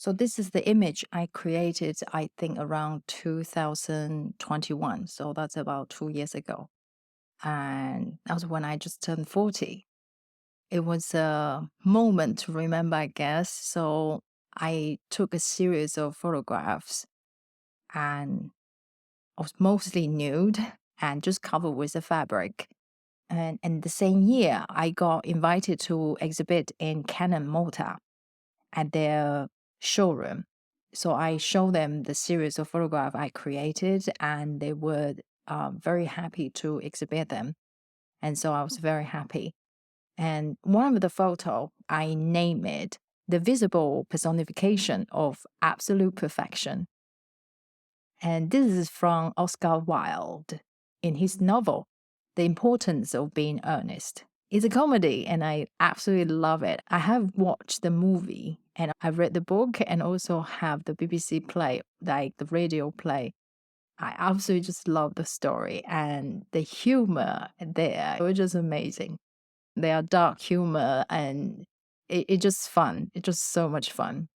So this is the image I created, I think around 2021. So that's about 2 years ago. And that was when I just turned 40. It was a moment to remember, I guess. So I took a series of photographs and I was mostly nude and just covered with a fabric. And the same year, I got invited to exhibit in Canon Malta at their showroom. So I showed them the series of photographs I created, and they were very happy to exhibit them. And so I was very happy. And one of the photo, I name it the visible personification of absolute perfection. And this is from Oscar Wilde in his novel, The Importance of Being Earnest. It's a comedy and I absolutely love it. I have watched the movie and I've read the book and also have the BBC play, like the radio play. I absolutely just love the story and the humor there. It was just amazing. They are dark humor and it's just fun. It's just so much fun.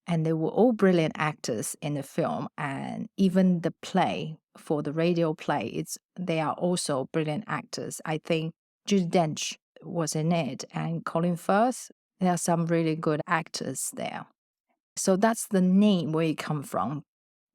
And they were all brilliant actors in the film, and even the play for the radio play, they are also brilliant actors. I think Judy Dench was in it, and Colin Firth. There are some really good actors there. So that's the name where it come from.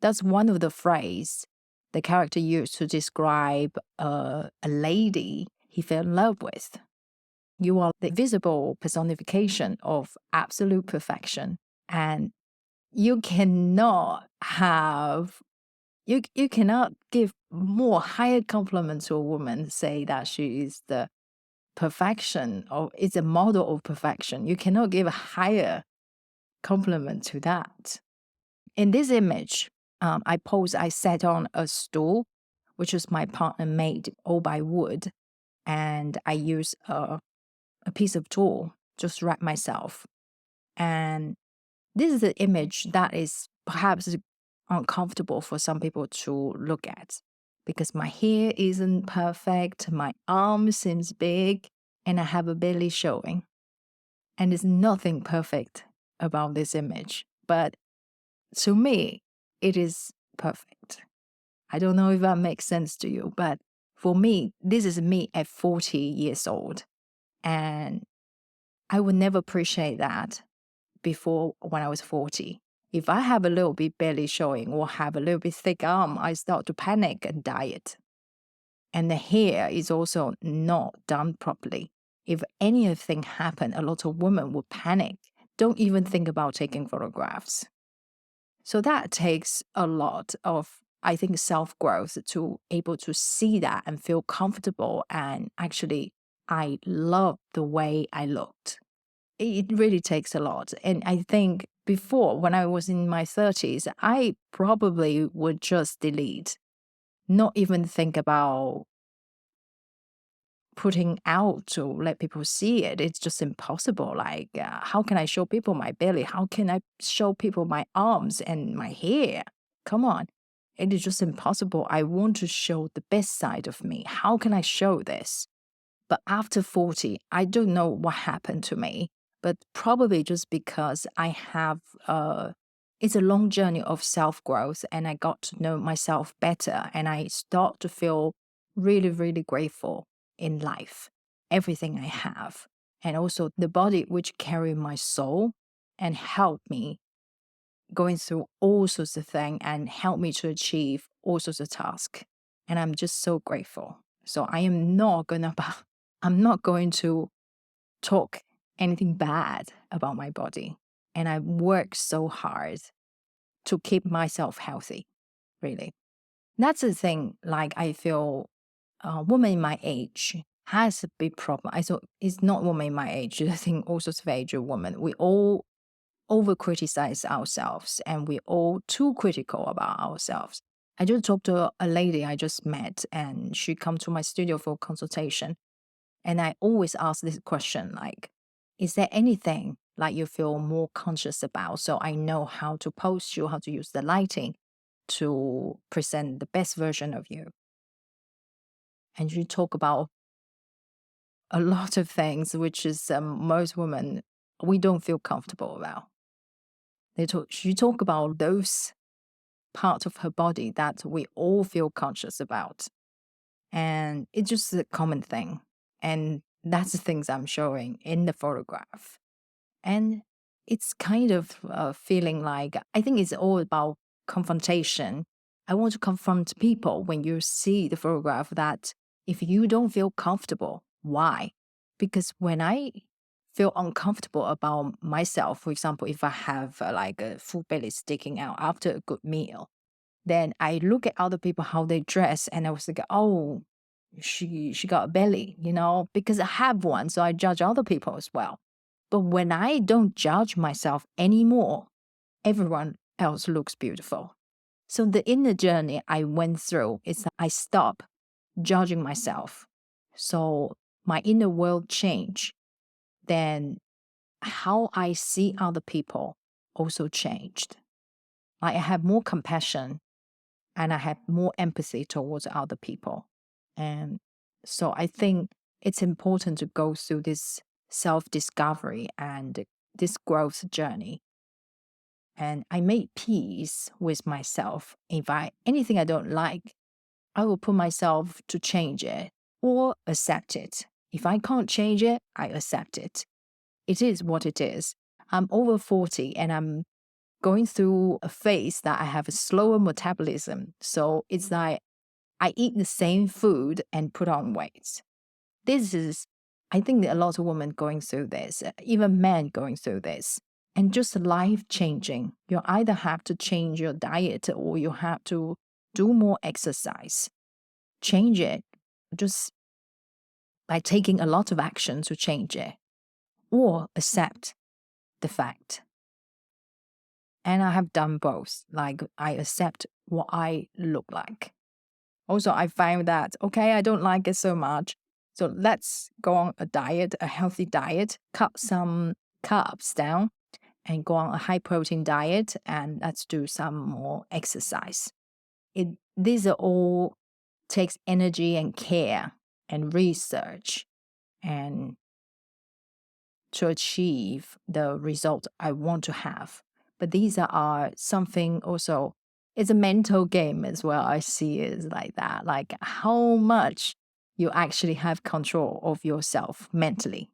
That's one of the phrase the character used to describe a lady he fell in love with. You are the visible personification of absolute perfection. And you cannot have you cannot give more higher compliment to a woman, say that she is the perfection or is a model of perfection. You cannot give a higher compliment to that. In this image, I sat on a stool, which was my partner made all by wood, and I used a piece of tool just wrap myself. And this is an image that is perhaps uncomfortable for some people to look at because my hair isn't perfect, my arm seems big, and I have a belly showing. And there's nothing perfect about this image. But to me, it is perfect. I don't know if that makes sense to you, but for me, this is me at 40 years old. And I would never appreciate that before when I was 40. If I have a little bit belly showing or have a little bit thick arm, I start to panic and diet. And the hair is also not done properly. If anything happened, a lot of women would panic. Don't even think about taking photographs. So that takes a lot of, I think, self-growth to able to see that and feel comfortable. And actually, I love the way I looked. It really takes a lot. And I think before, when I was in my 30s, I probably would just delete, not even think about putting out to let people see it. It's just impossible. Like, how can I show people my belly? How can I show people my arms and my hair? Come on. It is just impossible. I want to show the best side of me. How can I show this? But after 40, I don't know what happened to me, but probably just because I have, it's a long journey of self growth and I got to know myself better and I start to feel really, really grateful in life, everything I have. And also the body which carry my soul and help me going through all sorts of things and help me to achieve all sorts of tasks. And I'm just so grateful. So I am not gonna I'm not going to talk anything bad about my body. And I work so hard to keep myself healthy, really. That's the thing, like I feel a woman in my age has a big problem. I thought it's not woman in my age, I think all sorts of age of women. We all over criticize ourselves and we're all too critical about ourselves. I just talked to a lady I just met and she come to my studio for consultation. And I always ask this question like, is there anything like you feel more conscious about so I know how to post you, how to use the lighting to present the best version of you? And she talk about a lot of things, which is most women, we don't feel comfortable about. She talked about those parts of her body that we all feel conscious about. And it's just a common thing. And that's the things I'm showing in the photograph. And it's kind of feeling like, I think it's all about confrontation. I want to confront people when you see the photograph that if you don't feel comfortable, why? Because when I feel uncomfortable about myself, for example, if I have like a full belly sticking out after a good meal, then I look at other people how they dress, and I was like, oh, she got a belly, because I have one, so I judge other people as well. But when I don't judge myself anymore, everyone else looks beautiful. So the inner journey I went through is that I stop judging myself. So my inner world changed. Then how I see other people also changed. Like I have more compassion and I have more empathy towards other people. And so I think it's important to go through this self discovery and this growth journey. And I made peace with myself. If anything I don't like, I will put myself to change it or accept it. If I can't change it, I accept it. It is what it is. I'm over 40 and I'm going through a phase that I have a slower metabolism. So it's like I eat the same food and put on weight. This is, I think that a lot of women going through this, even men going through this, and just life changing. You either have to change your diet or you have to do more exercise. Change it just by taking a lot of action to change it, or accept the fact. And I have done both. Like I accept what I look like. Also, I find that, okay, I don't like it so much. So let's go on a diet, a healthy diet, cut some carbs down and go on a high protein diet, and let's do some more exercise. These are all takes energy and care and research and to achieve the result I want to have. But these are something also, it's a mental game as well. I see it like that, like how much you actually have control of yourself mentally.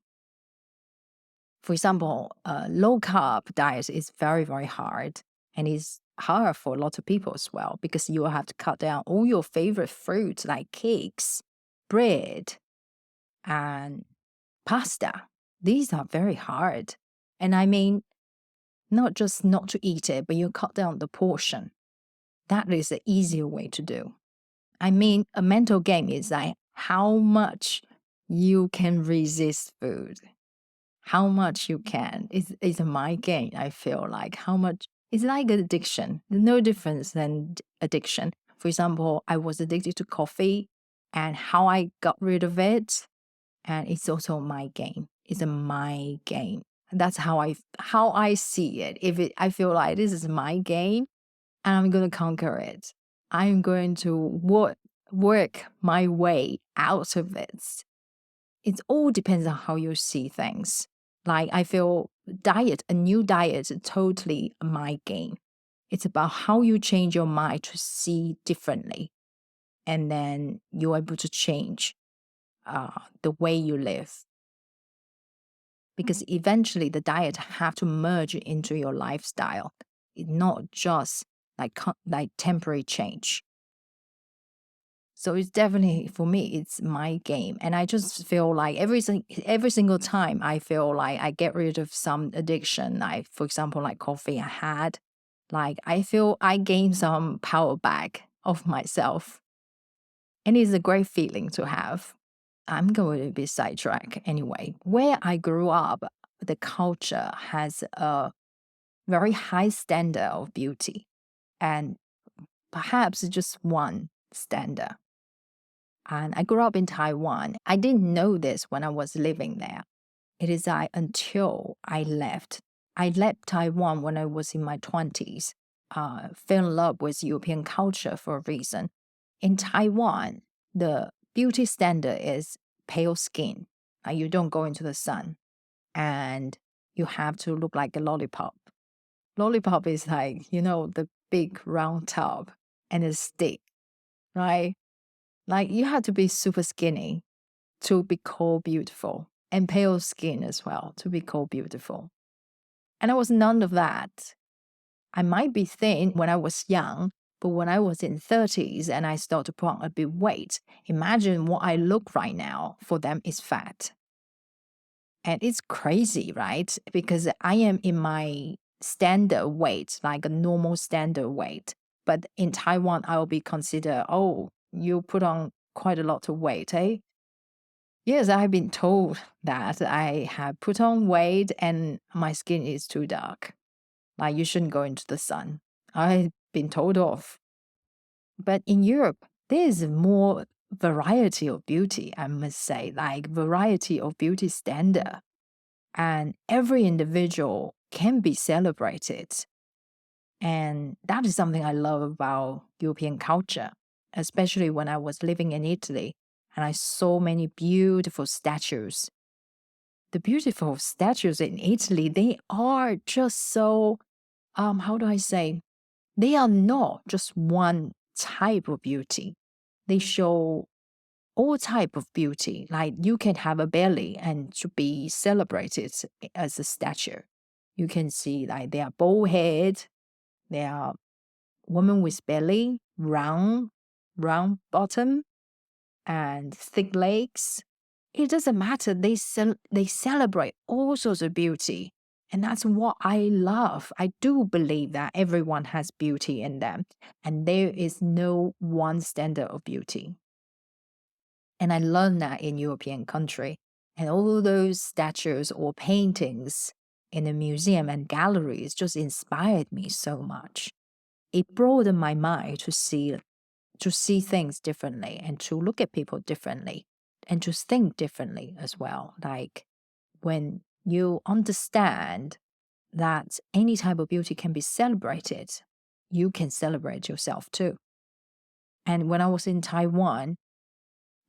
For example, low carb diet is very, very hard and is hard for a lot of people as well because you will have to cut down all your favorite fruits like cakes, bread, and pasta. These are very hard. And I mean, not just not to eat it, but you cut down the portion. That is the easier way to do. I mean, a mental game is like how much you can resist food, how much you can. It's a mind game, I feel like. How much, it's like an addiction. No difference than addiction. For example, I was addicted to coffee and how I got rid of it, and it's also my game. It's a my game. That's how I see it. I feel like this is my game and I'm gonna conquer it. I'm going to work my way out of it. It all depends on how you see things. Like I feel a new diet is totally my game. It's about how you change your mind to see differently. And then you're able to change the way you live. Because eventually the diet have to merge into your lifestyle. It's not just like temporary change. So it's definitely, for me, it's my game. And I just feel like every single time I feel like I get rid of some addiction, like for example, like coffee I had, like I feel I gain some power back of myself. And it's a great feeling to have. I'm going to be sidetracked anyway. Where I grew up, the culture has a very high standard of beauty, and perhaps just one standard. And I grew up in Taiwan. I didn't know this when I was living there. It is until I left. I left Taiwan when I was in my 20s. Fell in love with European culture for a reason. In Taiwan, the beauty standard is pale skin. You don't go into the sun and you have to look like a lollipop. Lollipop is like, the big round tub and a stick, right? Like you have to be super skinny to be called beautiful and pale skin as well to be called beautiful. And I was none of that. I might be thin when I was young, but when I was in 30s and I started to put on a bit weight, imagine what I look right now. For them is fat. And it's crazy, right? Because I am in my standard weight, like a normal standard weight. But in Taiwan, I will be considered, oh, you put on quite a lot of weight, eh? Yes, I've been told that I have put on weight and my skin is too dark. Like you shouldn't go into the sun. I've been told off. But in Europe, there is more variety of beauty, I must say, like variety of beauty standard. And every individual can be celebrated. And that is something I love about European culture, especially when I was living in Italy and I saw many beautiful statues. The beautiful statues in Italy, they are just so, how do I say? They are not just one type of beauty. They show all type of beauty. Like you can have a belly and to be celebrated as a statue. You can see like they are bald head, they are woman with belly, round bottom, and thick legs. It doesn't matter. They celebrate all sorts of beauty. And that's what I love. I do believe that everyone has beauty in them, and there is no one standard of beauty. And I learned that in European country. And all those statues or paintings in the museum and galleries just inspired me so much. It broadened my mind to see things differently and to look at people differently and to think differently as well. Like when you understand that any type of beauty can be celebrated, you can celebrate yourself too. And when I was in Taiwan,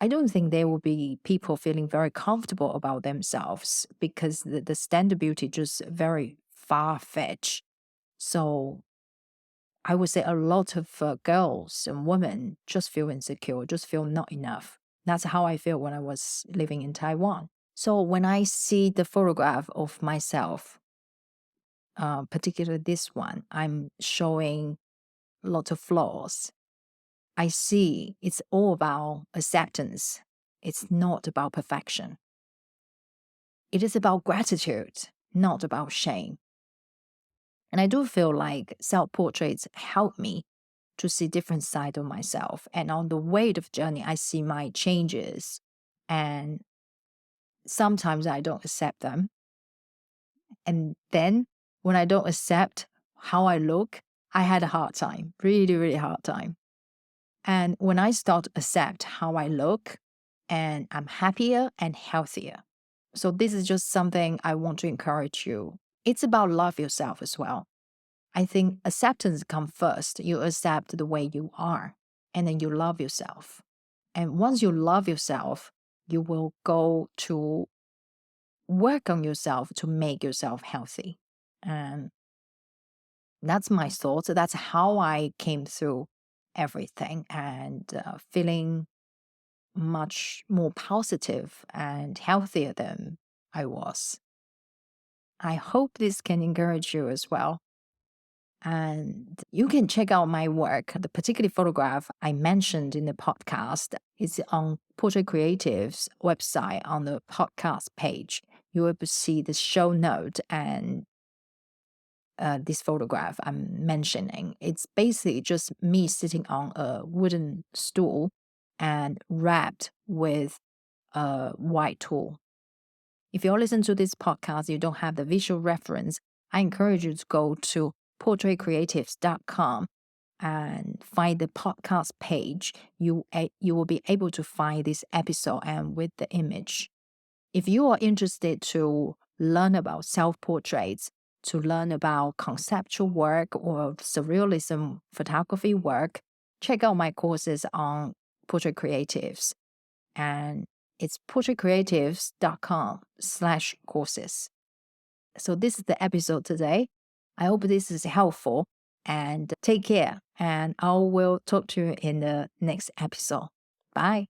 I don't think there will be people feeling very comfortable about themselves because the standard beauty just very far fetched. So I would say a lot of girls and women just feel insecure, just feel not enough. That's how I feel when I was living in Taiwan. So when I see the photograph of myself, particularly this one, I'm showing lots of flaws. I see it's all about acceptance. It's not about perfection. It is about gratitude, not about shame. And I do feel like self portraits help me to see different side of myself. And on the way of journey, I see my changes. And sometimes I don't accept them. And then when I don't accept how I look, I had a hard time, really, really hard time. And when I start to accept how I look, and I'm happier and healthier. So this is just something I want to encourage you. It's about love yourself as well. I think acceptance comes first. You accept the way you are, and then you love yourself. And once you love yourself, you will go to work on yourself to make yourself healthy. And that's my thoughts. That's how I came through everything and feeling much more positive and healthier than I was. I hope this can encourage you as well. And you can check out my work. The particular photograph I mentioned in the podcast is on Portrait Creative's website on the podcast page. You will see the show note and this photograph I'm mentioning. It's basically just me sitting on a wooden stool and wrapped with a white tool. If you listen to this podcast, you don't have the visual reference, I encourage you to go to portraitcreatives.com and find the podcast page. You will be able to find this episode and with the image. If you are interested to learn about self-portraits, to learn about conceptual work or surrealism photography work, check out my courses on Portrait Creatives. And it's portraitcreatives.com/courses. So this is the episode today. I hope this is helpful, and take care. And I will talk to you in the next episode. Bye.